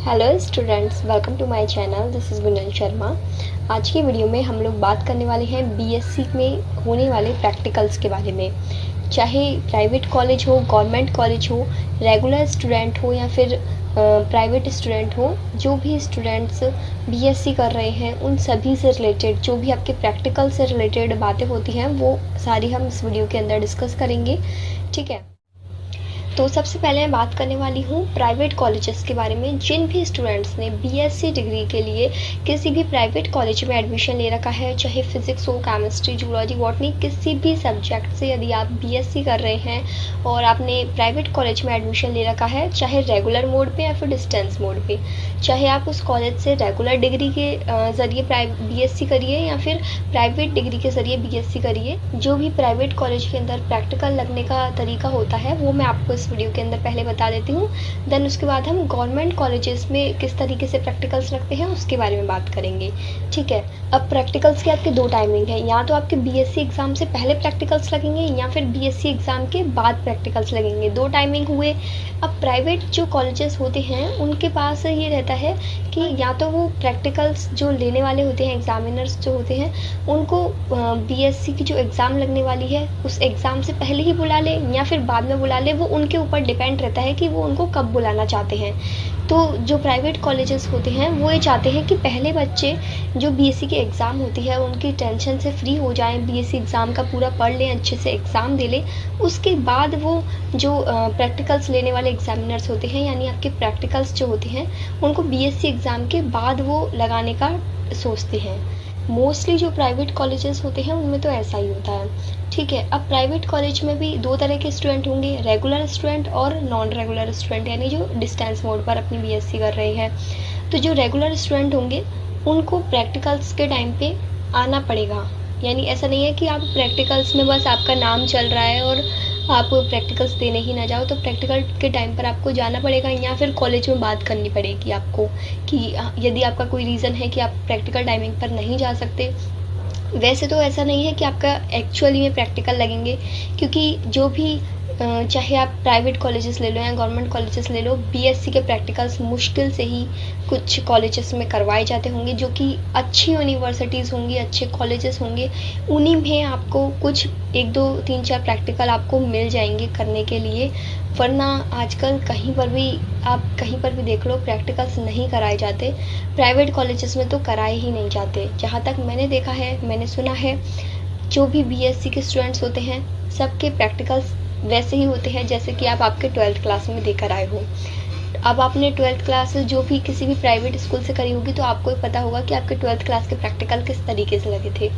Hello students, welcome to my channel. This is Gunjan Sharma. आज की video में हम लोग बात करने वाले हैं बीएससी में होने वाले प्रैक्टिकल्स के बारे में। चाहे प्राइवेट कॉलेज हो, गवर्नमेंट कॉलेज हो, रेगुलर स्टूडेंट हो या फिर प्राइवेट स्टूडेंट हो, जो भी स्टूडेंट्स बीएससी कर रहे हैं उन सभी से रिलेटेड जो भी आपके प्रैक्टिकल से रिलेटेड बातें होती हैं वो सारी हम इस वीडियो के अंदर डिस्कस करेंगे। ठीक है, तो सबसे पहले मैं बात करने वाली हूँ प्राइवेट कॉलेजेस के बारे में। जिन भी स्टूडेंट्स ने बीएससी डिग्री के लिए किसी भी प्राइवेट कॉलेज में एडमिशन ले रखा है, चाहे फिजिक्स हो, केमिस्ट्री, जूलॉजी, बॉटनी, किसी भी सब्जेक्ट से यदि आप बीएससी कर रहे हैं और आपने प्राइवेट कॉलेज में एडमिशन ले रखा है, चाहे रेगुलर मोड पे या फिर डिस्टेंस मोड पे, चाहे आप उस कॉलेज से रेगुलर डिग्री के ज़रिए बीएससी करिए या फिर प्राइवेट डिग्री के ज़रिए बीएससी करिए, जो भी प्राइवेट कॉलेज के अंदर प्रैक्टिकल लगने का तरीका होता है वो मैं आपको इस वीडियो के अंदर पहले बता देती हूँ। देन उसके बाद हम गवर्नमेंट कॉलेजेस में किस तरीके से प्रैक्टिकल्स रखते हैं उसके बारे में बात करेंगे। ठीक है, अब प्रैक्टिकल्स के आपके दो टाइमिंग है, या तो आपके बीएससी एग्ज़ाम से पहले प्रैक्टिकल्स लगेंगे या फिर बीएससी एग्ज़ाम के बाद प्रैक्टिकल्स लगेंगे। दो टाइमिंग हुए। अब प्राइवेट जो कॉलेजेस होते हैं उनके पास ये रहता है कि या तो वो प्रैक्टिकल्स जो लेने वाले होते हैं, एग्जामिनर्स जो होते हैं, उनको बीएससी की जो एग्ज़ाम लगने वाली है उस एग्ज़ाम से पहले ही बुला ले या फिर बाद में बुला ले। वो उनके ऊपर डिपेंड रहता है कि वो उनको कब बुलाना चाहते हैं। तो जो प्राइवेट कॉलेजेस होते हैं वो ये चाहते हैं कि पहले बच्चे जो बीएससी की एग्ज़ाम होती है उनकी टेंशन से फ्री हो जाएं, बीएससी एग्ज़ाम का पूरा पढ़ लें, अच्छे से एग्ज़ाम दे लें। उसके बाद वो जो प्रैक्टिकल्स लेने वाले एग्जामिनर्स होते हैं, यानी आपके प्रैक्टिकल्स जो होते हैं उनको बीएससी एग्ज़ाम के बाद वो लगाने का सोचते हैं। मोस्टली जो प्राइवेट कॉलेजेस होते हैं उनमें तो ऐसा ही होता है। ठीक है, अब प्राइवेट कॉलेज में भी दो तरह के स्टूडेंट होंगे, रेगुलर स्टूडेंट और नॉन रेगुलर स्टूडेंट, यानी जो डिस्टेंस मोड पर अपनी बीएससी कर रहे हैं। तो जो रेगुलर स्टूडेंट होंगे उनको प्रैक्टिकल्स के टाइम पे आना पड़ेगा। यानी ऐसा नहीं है कि आप प्रैक्टिकल्स में बस आपका नाम चल रहा है और आप प्रैक्टिकल्स देने ही ना जाओ, तो प्रैक्टिकल के टाइम पर आपको जाना पड़ेगा या फिर कॉलेज में बात करनी पड़ेगी आपको कि यदि आपका कोई रीज़न है कि आप प्रैक्टिकल टाइमिंग पर नहीं जा सकते। वैसे तो ऐसा नहीं है कि आपका एक्चुअली में प्रैक्टिकल लगेंगे, क्योंकि जो भी चाहे आप प्राइवेट कॉलेजेस ले लो या गवर्नमेंट कॉलेजेस ले लो, बीएससी के प्रैक्टिकल्स मुश्किल से ही कुछ कॉलेजेस में करवाए जाते होंगे, जो कि अच्छी यूनिवर्सिटीज़ होंगी, अच्छे कॉलेजेस होंगे, उन्हीं में आपको कुछ 1, 2, 3, 4 प्रैक्टिकल आपको मिल जाएंगे करने के लिए। वरना आजकल कहीं पर भी आप कहीं पर भी देख लो, प्रैक्टिकल्स नहीं कराए जाते। प्राइवेट कॉलेजेस में तो कराए ही नहीं जाते। जहाँ तक मैंने देखा है, मैंने सुना है, जो भी बीएससी के स्टूडेंट्स होते हैं सबके प्रैक्टिकल्स वैसे ही होते हैं जैसे कि आप आपके 12th क्लास में देकर आए हो। अब आपने 12th क्लास जो भी किसी भी प्राइवेट स्कूल से करी होगी तो आपको पता होगा कि आपके 12th क्लास के प्रैक्टिकल किस तरीके से लगे थे।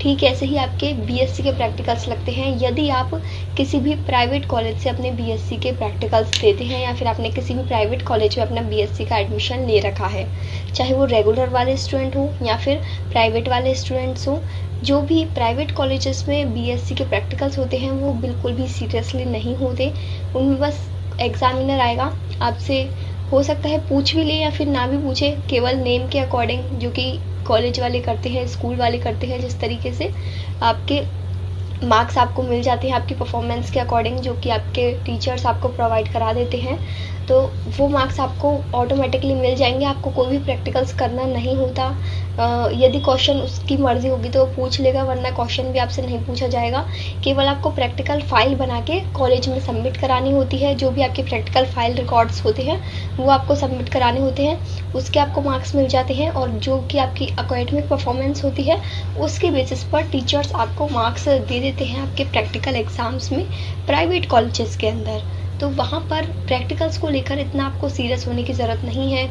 ठीक ऐसे ही आपके बीएससी के प्रैक्टिकल्स लगते हैं यदि आप किसी भी प्राइवेट कॉलेज से अपने बीएससी के प्रैक्टिकल्स देते हैं या फिर आपने किसी भी प्राइवेट कॉलेज में अपना बीएससी का एडमिशन ले रखा है, चाहे वो रेगुलर वाले स्टूडेंट हो या फिर प्राइवेट वाले स्टूडेंट्स हो। जो भी प्राइवेट कॉलेजेस में बीएससी के प्रैक्टिकल्स होते हैं वो बिल्कुल भी सीरियसली नहीं होते। उनमें बस एग्जामिनर आएगा, आपसे हो सकता है पूछ भी ले या फिर ना भी पूछे, केवल नेम के अकॉर्डिंग, जो कि कॉलेज वाले करते हैं, स्कूल वाले करते हैं, जिस तरीके से आपके मार्क्स आपको मिल जाते हैं आपकी परफॉर्मेंस के अकॉर्डिंग, जो कि आपके टीचर्स आपको प्रोवाइड करा देते हैं, तो वो मार्क्स आपको ऑटोमेटिकली मिल जाएंगे। आपको कोई भी प्रैक्टिकल्स करना नहीं होता। यदि क्वेश्चन उसकी मर्ज़ी होगी तो वो पूछ लेगा, वरना क्वेश्चन भी आपसे नहीं पूछा जाएगा। केवल आपको प्रैक्टिकल फ़ाइल बना के कॉलेज में सबमिट करानी होती है। जो भी आपके प्रैक्टिकल फ़ाइल रिकॉर्ड्स होते हैं वो आपको सबमिट कराने होते हैं, उसके आपको मार्क्स मिल जाते हैं। और जो कि आपकी एकेडमिक परफॉर्मेंस होती है उसके बेसिस पर टीचर्स आपको मार्क्स दे देते हैं आपके प्रैक्टिकल एग्ज़ाम्स में प्राइवेट कॉलेजेस के अंदर। तो वहाँ पर प्रैक्टिकल्स को लेकर इतना आपको सीरियस होने की ज़रूरत नहीं है।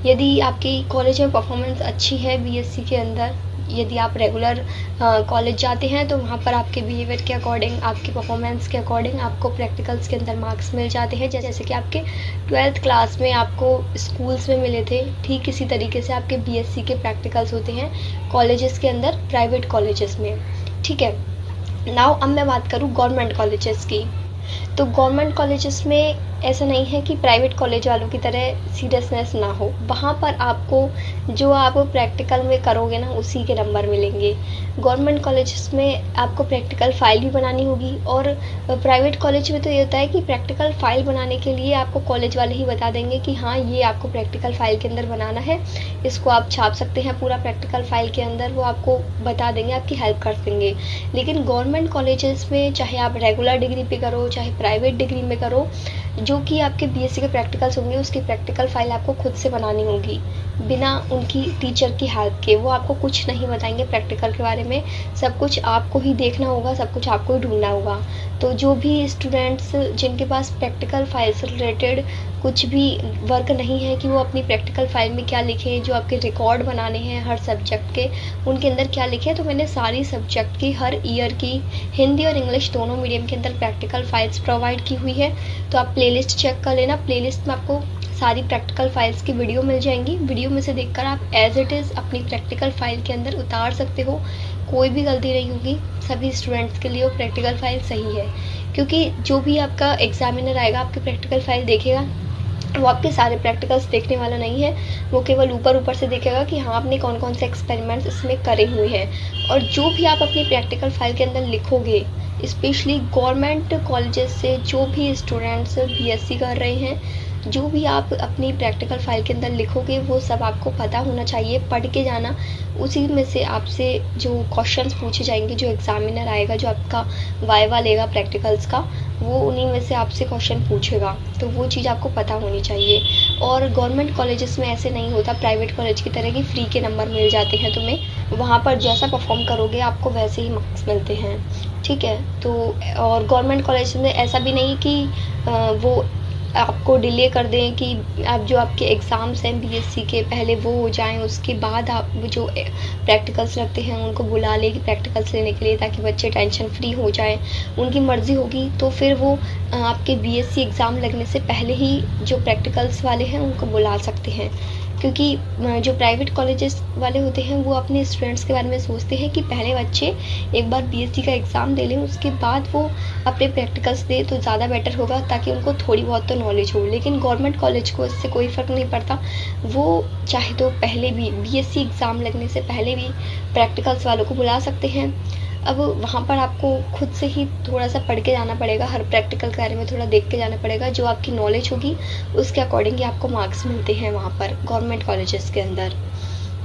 यदि आपकी कॉलेज में परफॉर्मेंस अच्छी है बीएससी के अंदर, यदि आप रेगुलर कॉलेज जाते हैं तो वहाँ पर आपके बिहेवियर के अकॉर्डिंग, आपकी परफॉर्मेंस के अकॉर्डिंग आपको प्रैक्टिकल्स के अंदर मार्क्स मिल जाते हैं। जैसे कि आपके 12th क्लास में आपको स्कूल्स में मिले थे, ठीक इसी तरीके से आपके बीएससी के प्रैक्टिकल्स होते हैं कॉलेजेस के अंदर, प्राइवेट कॉलेजेस में। ठीक है, नाउ अब मैं बात करूँ गवर्नमेंट कॉलेजेस की। तो गवर्नमेंट कॉलेजेस में ऐसा नहीं है कि प्राइवेट कॉलेज वालों की तरह सीरियसनेस ना हो। वहाँ पर आपको जो आप प्रैक्टिकल में करोगे ना, उसी के नंबर मिलेंगे। गवर्नमेंट कॉलेजेस में आपको प्रैक्टिकल फ़ाइल भी बनानी होगी, और प्राइवेट कॉलेज में तो ये होता है कि प्रैक्टिकल फ़ाइल बनाने के लिए आपको कॉलेज वाले ही बता देंगे कि हाँ, ये आपको प्रैक्टिकल फ़ाइल के अंदर बनाना है, इसको आप छाप सकते हैं पूरा प्रैक्टिकल फ़ाइल के अंदर, वो आपको बता देंगे, आपकी हेल्प कर देंगे। लेकिन गवर्नमेंट कॉलेजेस में चाहे आप रेगुलर डिग्री पे करो, चाहे प्राइवेट डिग्री में करो, जो कि आपके बीएससी के प्रैक्टिकल्स होंगे, उसकी प्रैक्टिकल फ़ाइल आपको खुद से बनानी होगी, बिना उनकी टीचर की हेल्प के। वो आपको कुछ नहीं बताएंगे प्रैक्टिकल के बारे में, सब कुछ आपको ही देखना होगा, सब कुछ आपको ही ढूंढना होगा। तो जो भी स्टूडेंट्स जिनके पास प्रैक्टिकल फ़ाइल से रिलेटेड कुछ भी वर्क नहीं है कि वो अपनी प्रैक्टिकल फ़ाइल में क्या लिखें, जो आपके रिकॉर्ड बनाने हैं हर सब्जेक्ट के, उनके अंदर क्या लिखें, तो मैंने सारी सब्जेक्ट की हर ईयर की हिंदी और इंग्लिश दोनों मीडियम के अंदर प्रैक्टिकल फ़ाइल्स प्रोवाइड की हुई है। तो आप प्लेलिस्ट चेक कर लेना, प्लेलिस्ट में आपको सारी प्रैक्टिकल फ़ाइल्स की वीडियो मिल जाएंगी। वीडियो में से देखकर आप एज इट इज़ अपनी प्रैक्टिकल फ़ाइल के अंदर उतार सकते हो, कोई भी गलती नहीं होगी। सभी स्टूडेंट्स के लिए वो प्रैक्टिकल फ़ाइल सही है, क्योंकि जो भी आपका एग्जामिनर आएगा आपकी प्रैक्टिकल फ़ाइल देखेगा, वो आपके सारे प्रैक्टिकल्स देखने वाला नहीं है, वो केवल ऊपर से देखेगा कि हाँ, आपने कौन कौन से एक्सपेरिमेंट्स इसमें करे हुए हैं। और जो भी आप अपनी प्रैक्टिकल फ़ाइल के अंदर लिखोगे, स्पेशली गवर्नमेंट कॉलेजेस से जो भी स्टूडेंट्स बीएससी कर रहे हैं, जो भी आप अपनी प्रैक्टिकल फ़ाइल के अंदर लिखोगे, वो सब आपको पता होना चाहिए, पढ़ के जाना। उसी में से आपसे जो क्वेश्चंस पूछे जाएंगे, जो एग्जामिनर आएगा, जो आपका वाइवा लेगा प्रैक्टिकल्स का, वो उन्हीं में से आपसे क्वेश्चन पूछेगा, तो वो चीज़ आपको पता होनी चाहिए। और गवर्नमेंट कॉलेजेस में ऐसे नहीं होता प्राइवेट कॉलेज की तरह कि फ्री के नंबर मिल जाते हैं तुम्हें। वहाँ पर जैसा परफॉर्म करोगे आपको वैसे ही मार्क्स मिलते हैं, ठीक है। तो और गवर्नमेंट कॉलेज में ऐसा भी नहीं कि वो आपको डिले कर दें कि आप जो आपके एग्ज़ाम्स हैं बीएससी के, पहले वो हो जाएं, उसके बाद आप जो प्रैक्टिकल्स रखते हैं उनको बुला लें कि प्रैक्टिकल्स लेने के लिए, ताकि बच्चे टेंशन फ्री हो जाएं। उनकी मर्ज़ी होगी तो फिर वो आपके बीएससी एग्ज़ाम लगने से पहले ही जो प्रैक्टिकल्स वाले हैं उनको बुला सकते हैं। क्योंकि जो प्राइवेट कॉलेजेस वाले होते हैं वो अपने स्टूडेंट्स के बारे में सोचते हैं कि पहले बच्चे एक बार बीएससी का एग्ज़ाम दे लें, उसके बाद वो अपने प्रैक्टिकल्स दें तो ज़्यादा बेटर होगा, ताकि उनको थोड़ी बहुत तो नॉलेज हो। लेकिन गवर्नमेंट कॉलेज को इससे कोई फ़र्क नहीं पड़ता, वो चाहे तो पहले भी बीएससी एग्ज़ाम लगने से पहले भी प्रैक्टिकल्स वालों को बुला सकते हैं। अब वहाँ पर आपको खुद से ही थोड़ा सा पढ़ के जाना पड़ेगा, हर प्रैक्टिकल के बारे में थोड़ा देख के जाना पड़ेगा, जो आपकी नॉलेज होगी उसके अकॉर्डिंग ही आपको मार्क्स मिलते हैं वहाँ पर गवर्नमेंट कॉलेजेस के अंदर।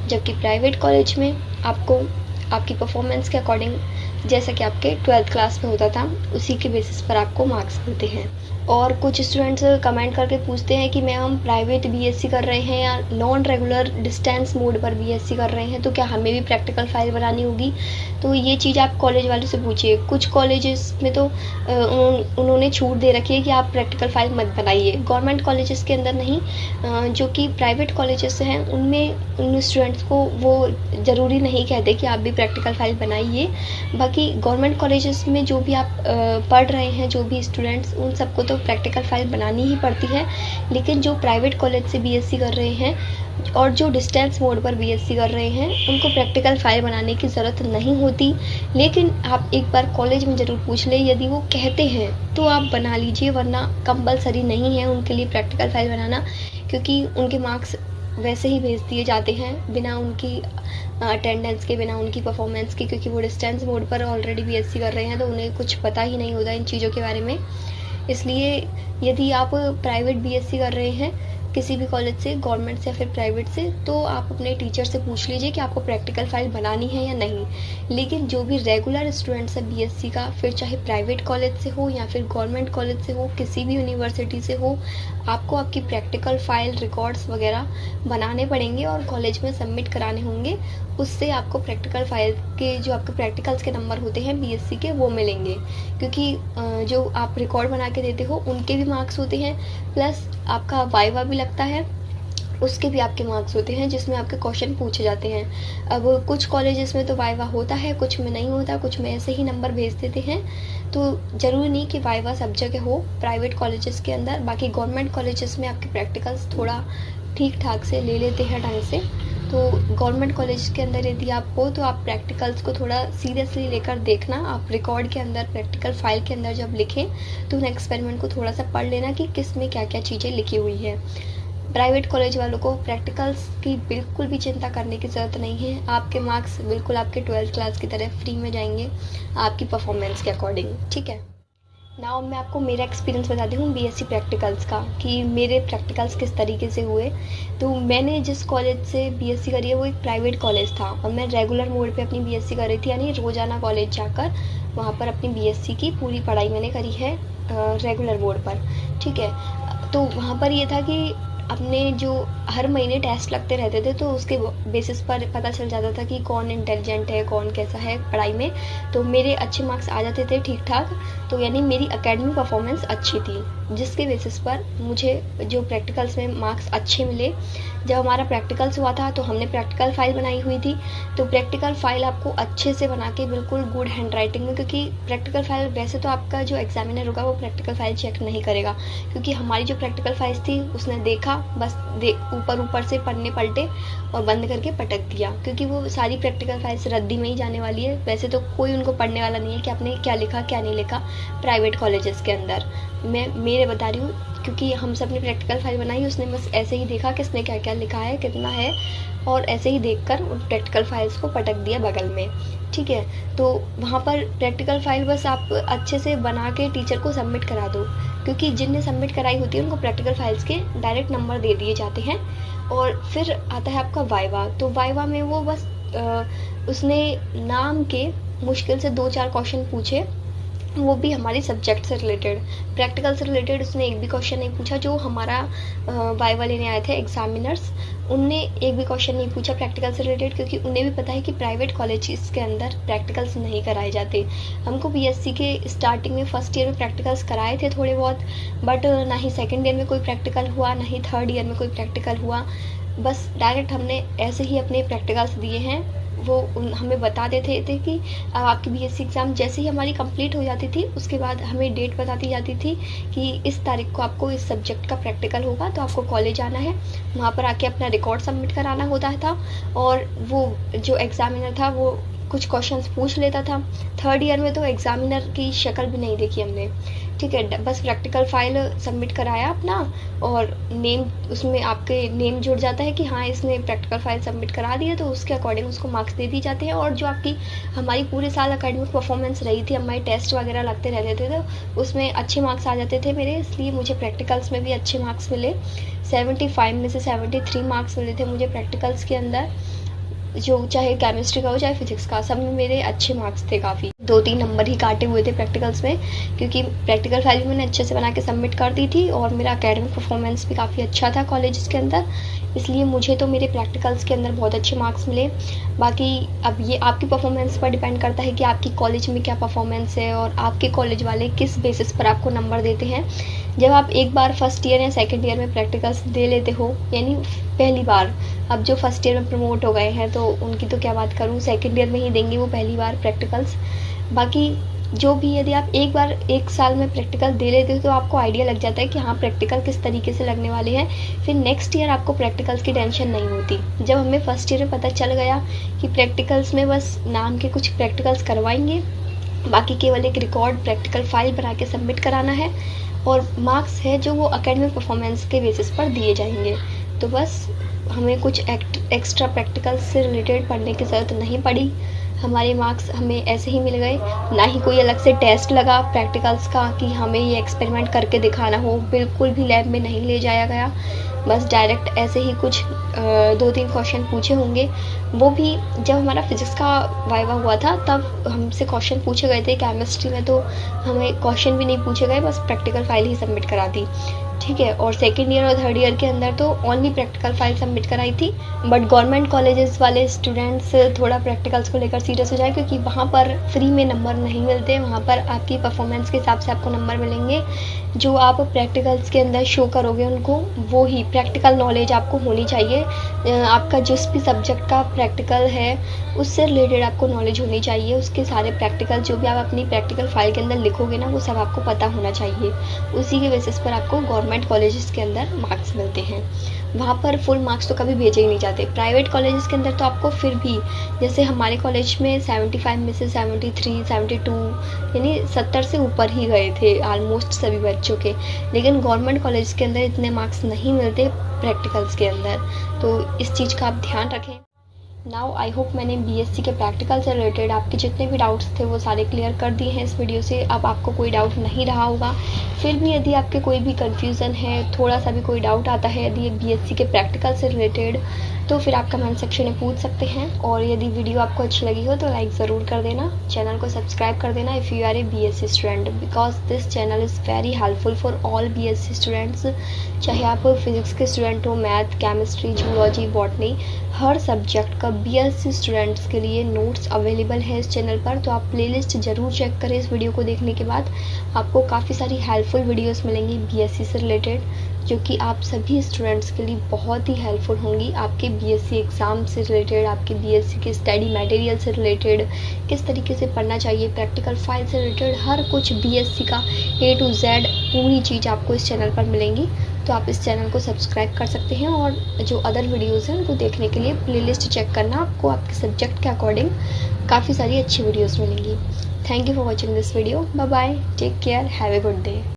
जबकि प्राइवेट कॉलेज में आपको आपकी परफॉर्मेंस के अकॉर्डिंग, जैसा कि आपके 12th क्लास में होता था, उसी के बेसिस पर आपको मार्क्स मिलते हैं। और कुछ स्टूडेंट्स कमेंट करके पूछते हैं कि मैम हम प्राइवेट बीएससी कर रहे हैं या नॉन रेगुलर डिस्टेंस मोड पर बीएससी कर रहे हैं, तो क्या हमें भी प्रैक्टिकल फ़ाइल बनानी होगी? तो ये चीज़ आप कॉलेज वालों से पूछिए। कुछ कॉलेजेस में तो उन्होंने छूट दे रखी है कि आप प्रैक्टिकल फ़ाइल मत बनाइए, गवर्नमेंट कॉलेजेस के अंदर नहीं। जो कि प्राइवेट कॉलेजेस हैं उनमें उन स्टूडेंट्स को वो ज़रूरी नहीं कहते कि आप भी प्रैक्टिकल फ़ाइल बनाइए। बाकी गवर्नमेंट कॉलेजेस में जो भी आप पढ़ रहे हैं, जो भी स्टूडेंट्स, उन सबको तो प्रैक्टिकल फ़ाइल बनानी ही पड़ती है। लेकिन जो प्राइवेट कॉलेज से बीएससी कर रहे हैं और जो डिस्टेंस मोड पर बीएससी कर रहे हैं, उनको प्रैक्टिकल फ़ाइल बनाने की ज़रूरत नहीं होती। लेकिन आप एक बार कॉलेज में ज़रूर पूछ लें, यदि वो कहते हैं तो आप बना लीजिए, वरना कंपलसरी नहीं है उनके लिए प्रैक्टिकल फ़ाइल बनाना, क्योंकि उनके मार्क्स वैसे ही भेज दिए जाते हैं बिना उनकी अटेंडेंस के, बिना उनकी परफॉर्मेंस के, क्योंकि वो डिस्टेंस मोड पर ऑलरेडी बीएससी कर रहे हैं, तो उन्हें कुछ पता ही नहीं होता इन चीज़ों के बारे में। इसलिए यदि आप प्राइवेट बीएससी कर रहे हैं किसी भी कॉलेज से, गवर्नमेंट से या फिर प्राइवेट से, तो आप अपने टीचर से पूछ लीजिए कि आपको प्रैक्टिकल फ़ाइल बनानी है या नहीं। लेकिन जो भी रेगुलर स्टूडेंट्स है बीएससी का, फिर चाहे प्राइवेट कॉलेज से हो या फिर गवर्नमेंट कॉलेज से हो, किसी भी यूनिवर्सिटी से हो, आपको आपकी प्रैक्टिकल फ़ाइल, रिकॉर्ड्स वगैरह बनाने पड़ेंगे और कॉलेज में सबमिट कराने होंगे। उससे आपको प्रैक्टिकल फ़ाइल के जो आपके प्रैक्टिकल्स के नंबर होते हैं बीएससी के, वो मिलेंगे। क्योंकि जो आप रिकॉर्ड बना के देते हो उनके भी मार्क्स होते हैं, प्लस आपका वाइवा भी लगता है, उसके भी आपके मार्क्स होते हैं, जिसमें आपके क्वेश्चन पूछे जाते हैं। अब कुछ कॉलेजेस में तो वाइवा होता है, कुछ में नहीं होता, कुछ में ऐसे ही नंबर भेज देते हैं। तो ज़रूरी नहीं कि वाइवा सब जगह हो प्राइवेट कॉलेजेस के अंदर। बाकी गवर्नमेंट कॉलेजेस में आपके प्रैक्टिकल्स थोड़ा ठीक ठाक से ले लेते हैं ढंग से, तो गवर्नमेंट कॉलेज के अंदर यदि आप हो तो आप प्रैक्टिकल्स को थोड़ा सीरियसली लेकर देखना। आप रिकॉर्ड के अंदर, प्रैक्टिकल फाइल के अंदर जब लिखें तो उन एक्सपेरिमेंट को थोड़ा सा पढ़ लेना कि किस में क्या क्या चीज़ें लिखी हुई है। प्राइवेट कॉलेज वालों को प्रैक्टिकल्स की बिल्कुल भी चिंता करने की ज़रूरत नहीं है। आपके मार्क्स बिल्कुल आपके 12th क्लास की तरह फ्री में जाएंगे आपकी परफॉर्मेंस के अकॉर्डिंग, ठीक है। नाउ मैं आपको मेरा एक्सपीरियंस बताती हूँ बीएससी प्रैक्टिकल्स का, कि मेरे प्रैक्टिकल्स किस तरीके से हुए। तो मैंने जिस कॉलेज से बीएससी करी है वो एक प्राइवेट कॉलेज था, और मैं रेगुलर मोड पे अपनी बीएससी कर रही थी, यानी रोज़ाना कॉलेज जाकर वहाँ पर अपनी बीएससी की पूरी पढ़ाई मैंने करी है रेगुलर मोड पर, ठीक है। तो वहाँ पर ये था कि अपने जो हर महीने टेस्ट लगते रहते थे, तो उसके बेसिस पर पता चल जाता था कि कौन इंटेलिजेंट है, कौन कैसा है पढ़ाई में। तो मेरे अच्छे मार्क्स आ जाते थे ठीक ठाक, तो यानी मेरी एकेडमिक परफॉर्मेंस अच्छी थी, जिसके बेसिस पर मुझे जो प्रैक्टिकल्स में मार्क्स अच्छे मिले। जब हमारा प्रैक्टिकल्स हुआ था तो हमने प्रैक्टिकल फाइल बनाई हुई थी। तो प्रैक्टिकल फाइल आपको अच्छे से बना के, बिल्कुल गुड हैंड राइटिंग में, क्योंकि प्रैक्टिकल फाइल वैसे तो आपका जो एग्जामिनर होगा वो प्रैक्टिकल फाइल चेक नहीं करेगा, क्योंकि हमारी जो प्रैक्टिकल फाइल्स थी उसने देखा, बस ऊपर से पन्ने पलटे और बंद करके पटक दिया, क्योंकि वो सारी प्रैक्टिकल फाइल्स रद्दी में ही जाने वाली है। वैसे तो कोई उनको पढ़ने वाला नहीं है कि आपने क्या लिखा क्या नहीं लिखा प्राइवेट कॉलेजेस के अंदर। मैं मेरे बता रही हूँ, क्योंकि हम सब ने प्रैक्टिकल फाइल बनाई, उसने बस ऐसे ही देखा किसने क्या क्या लिखा है, कितना है, और ऐसे ही देखकर उन प्रैक्टिकल फाइल्स को पटक दिया बगल में, ठीक है। तो वहाँ पर प्रैक्टिकल फाइल बस आप अच्छे से बना के टीचर को सबमिट करा दो, क्योंकि जिनने सबमिट कराई होती है उनको प्रैक्टिकल फाइल्स के डायरेक्ट नंबर दे दिए जाते हैं। और फिर आता है आपका वाइवा। तो वाइवा में वो बस उसने नाम के मुश्किल से 2-4 क्वेश्चन पूछे, वो भी हमारे सब्जेक्ट से रिलेटेड, प्रैक्टिकल से रिलेटेड उसने एक भी क्वेश्चन नहीं पूछा। जो हमारा वाइवा लेने आए थे एग्जामिनर्स, उनने एक भी क्वेश्चन नहीं पूछा प्रैक्टिकल से रिलेटेड, क्योंकि उन्हें भी पता है कि प्राइवेट कॉलेजेस के अंदर प्रैक्टिकल्स नहीं कराए जाते। हमको बीएससी के स्टार्टिंग में फर्स्ट ईयर में प्रैक्टिकल्स कराए थे थोड़े बहुत, बट ना ही सेकेंड ईयर में कोई प्रैक्टिकल हुआ, ना ही थर्ड ईयर में कोई प्रैक्टिकल हुआ। बस डायरेक्ट हमने ऐसे ही अपने प्रैक्टिकल्स दिए हैं। वो हमें बता देते थे कि आपकी बीएससी एग्ज़ाम जैसे ही हमारी कंप्लीट हो जाती थी, उसके बाद हमें डेट बता दी जाती थी कि इस तारीख को आपको इस सब्जेक्ट का प्रैक्टिकल होगा, तो आपको कॉलेज आना है, वहाँ पर आके अपना रिकॉर्ड सबमिट कराना होता था। और वो जो एग्ज़ामिनर था वो कुछ क्वेश्चंस पूछ लेता था। थर्ड ईयर में तो एग्ज़ामिनर की शक्ल भी नहीं देखी हमने, ठीक है। बस प्रैक्टिकल फाइल सबमिट कराया अपना, और नेम, उसमें आपके नेम जुड़ जाता है कि हाँ इसने प्रैक्टिकल फाइल सबमिट करा दी है, तो उसके अकॉर्डिंग उसको मार्क्स दे दिए जाते हैं। और जो आपकी हमारी पूरे साल अकेडमिक परफॉर्मेंस रही थी, हमारे टेस्ट वगैरह लगते रहते थे, तो उसमें अच्छे मार्क्स आ जाते थे मेरे, इसलिए मुझे प्रैक्टिकल्स में भी अच्छे मार्क्स मिले। 75 में से 73 मार्क्स मिले थे मुझे प्रैक्टिकल्स के अंदर, जो चाहे केमिस्ट्री का हो चाहे फिजिक्स का, सब में मेरे अच्छे मार्क्स थे। काफ़ी 2-3 नंबर ही काटे हुए थे प्रैक्टिकल्स में, क्योंकि प्रैक्टिकल फाइल भी मैंने अच्छे से बना के सबमिट कर दी थी, और मेरा एकेडमिक परफॉर्मेंस भी काफ़ी अच्छा था कॉलेज के अंदर, इसलिए मुझे तो मेरे प्रैक्टिकल्स के अंदर बहुत अच्छे मार्क्स मिले। बाकी अब ये आपकी परफॉर्मेंस पर डिपेंड करता है कि आपकी कॉलेज में क्या परफॉर्मेंस है, और आपके कॉलेज वाले किस बेसिस पर आपको नंबर देते हैं। जब आप एक बार फर्स्ट ईयर या सेकेंड ईयर में प्रैक्टिकल्स दे लेते हो, यानी पहली बार, अब जो फर्स्ट ईयर में प्रमोट हो गए हैं तो उनकी तो क्या बात करूँ, सेकेंड ईयर में ही देंगे वो पहली बार प्रैक्टिकल्स। बाकी जो भी, यदि आप एक बार एक साल में प्रैक्टिकल दे लेते हो तो आपको आइडिया लग जाता है कि हाँ प्रैक्टिकल किस तरीके से लगने वाले हैं, फिर नेक्स्ट ईयर आपको प्रैक्टिकल्स की टेंशन नहीं होती। जब हमें फर्स्ट ईयर में पता चल गया कि प्रैक्टिकल्स में बस नाम के कुछ प्रैक्टिकल्स करवाएंगे, बाकी केवल एक रिकॉर्ड प्रैक्टिकल फाइल बना के सबमिट कराना है, और मार्क्स है जो वो एकेडमिक परफॉर्मेंस के बेसिस पर दिए जाएंगे, तो बस हमें कुछ एक्स्ट्रा प्रैक्टिकल्स से रिलेटेड पढ़ने की ज़रूरत नहीं पड़ी। हमारे मार्क्स हमें ऐसे ही मिल गए, ना ही कोई अलग से टेस्ट लगा प्रैक्टिकल्स का कि हमें ये एक्सपेरिमेंट करके दिखाना हो, बिल्कुल भी लैब में नहीं ले जाया गया। बस डायरेक्ट ऐसे ही कुछ 2-3 क्वेश्चन पूछे होंगे, वो भी जब हमारा फिजिक्स का वाइवा हुआ था तब हमसे क्वेश्चन पूछे गए थे। केमिस्ट्री में तो हमें क्वेश्चन भी नहीं पूछे गए, बस प्रैक्टिकल फाइल ही सबमिट करा दी, ठीक है। और सेकेंड ईयर और थर्ड ईयर के अंदर तो ओनली प्रैक्टिकल फाइल सबमिट कराई थी। बट गवर्नमेंट कॉलेजेस वाले स्टूडेंट्स थोड़ा प्रैक्टिकल्स को लेकर सीरियस हो जाए, क्योंकि वहाँ पर फ्री में नंबर नहीं मिलते, वहाँ पर आपकी परफॉर्मेंस के हिसाब से आपको नंबर मिलेंगे। जो आप प्रैक्टिकल्स के अंदर शो करोगे उनको, वो ही प्रैक्टिकल नॉलेज आपको होनी चाहिए। आपका जिस भी सब्जेक्ट का प्रैक्टिकल है उससे रिलेटेड आपको नॉलेज होनी चाहिए। उसके सारे प्रैक्टिकल जो भी आप अपनी प्रैक्टिकल फाइल के अंदर लिखोगे ना, वो सब आपको पता होना चाहिए। उसी के बेसिस पर आपको गवर्नमेंट कॉलेजेस के अंदर मार्क्स मिलते हैं। वहाँ पर फुल मार्क्स तो कभी भेजे ही नहीं जाते। प्राइवेट कॉलेजेस के अंदर तो आपको फिर भी, जैसे हमारे कॉलेज में 75 में से 73, 72 यानी 70 से ऊपर ही गए थे ऑलमोस्ट सभी बच्चों के। लेकिन गवर्नमेंट कॉलेज के अंदर इतने मार्क्स नहीं मिलते प्रैक्टिकल्स के अंदर, तो इस चीज़ का आप ध्यान रखें। नाउ आई होप मैंने बीएससी के प्रैक्टिकल से रिलेटेड आपके जितने भी डाउट्स थे वो सारे क्लियर कर दिए हैं इस वीडियो से। अब आपको कोई डाउट नहीं रहा होगा। फिर भी यदि आपके कोई भी कन्फ्यूज़न है, थोड़ा सा भी कोई डाउट आता है यदि बीएससी के प्रैक्टिकल से रिलेटेड, तो फिर आप कमेंट सेक्शन में पूछ सकते हैं। और यदि वीडियो आपको अच्छी लगी हो तो लाइक ज़रूर कर देना, चैनल को सब्सक्राइब कर देना if you are a BSc student, because this channel is very helpful for all BSc students. चाहे आप फिजिक्स के स्टूडेंट हो, मैथ, केमिस्ट्री, जूलॉजी, बॉटनी, हर सब्जेक्ट का बीएससी स्टूडेंट्स के लिए नोट्स अवेलेबल है इस चैनल पर। तो आप प्लेलिस्ट ज़रूर चेक करें इस वीडियो को देखने के बाद। आपको काफ़ी सारी हेल्पफुल वीडियोस मिलेंगी बीएससी से रिलेटेड, जो कि आप सभी स्टूडेंट्स के लिए बहुत ही हेल्पफुल होंगी। आपके बीएससी एग्ज़ाम से रिलेटेड, आपके बीएससी के स्टडी मटेरियल से रिलेटेड, किस तरीके से पढ़ना चाहिए, प्रैक्टिकल फाइल से रिलेटेड, हर कुछ बीएससी का A to Z पूरी चीज़ आपको इस चैनल पर मिलेंगी। तो आप इस चैनल को सब्सक्राइब कर सकते हैं और जो अदर वीडियोज़ हैं उनको देखने के लिए प्लेलिस्ट चेक करना। आपको आपके सब्जेक्ट के अकॉर्डिंग काफ़ी सारी अच्छी वीडियोज़ मिलेंगी। Thank you for watching this video. Bye bye, take care, have a good day.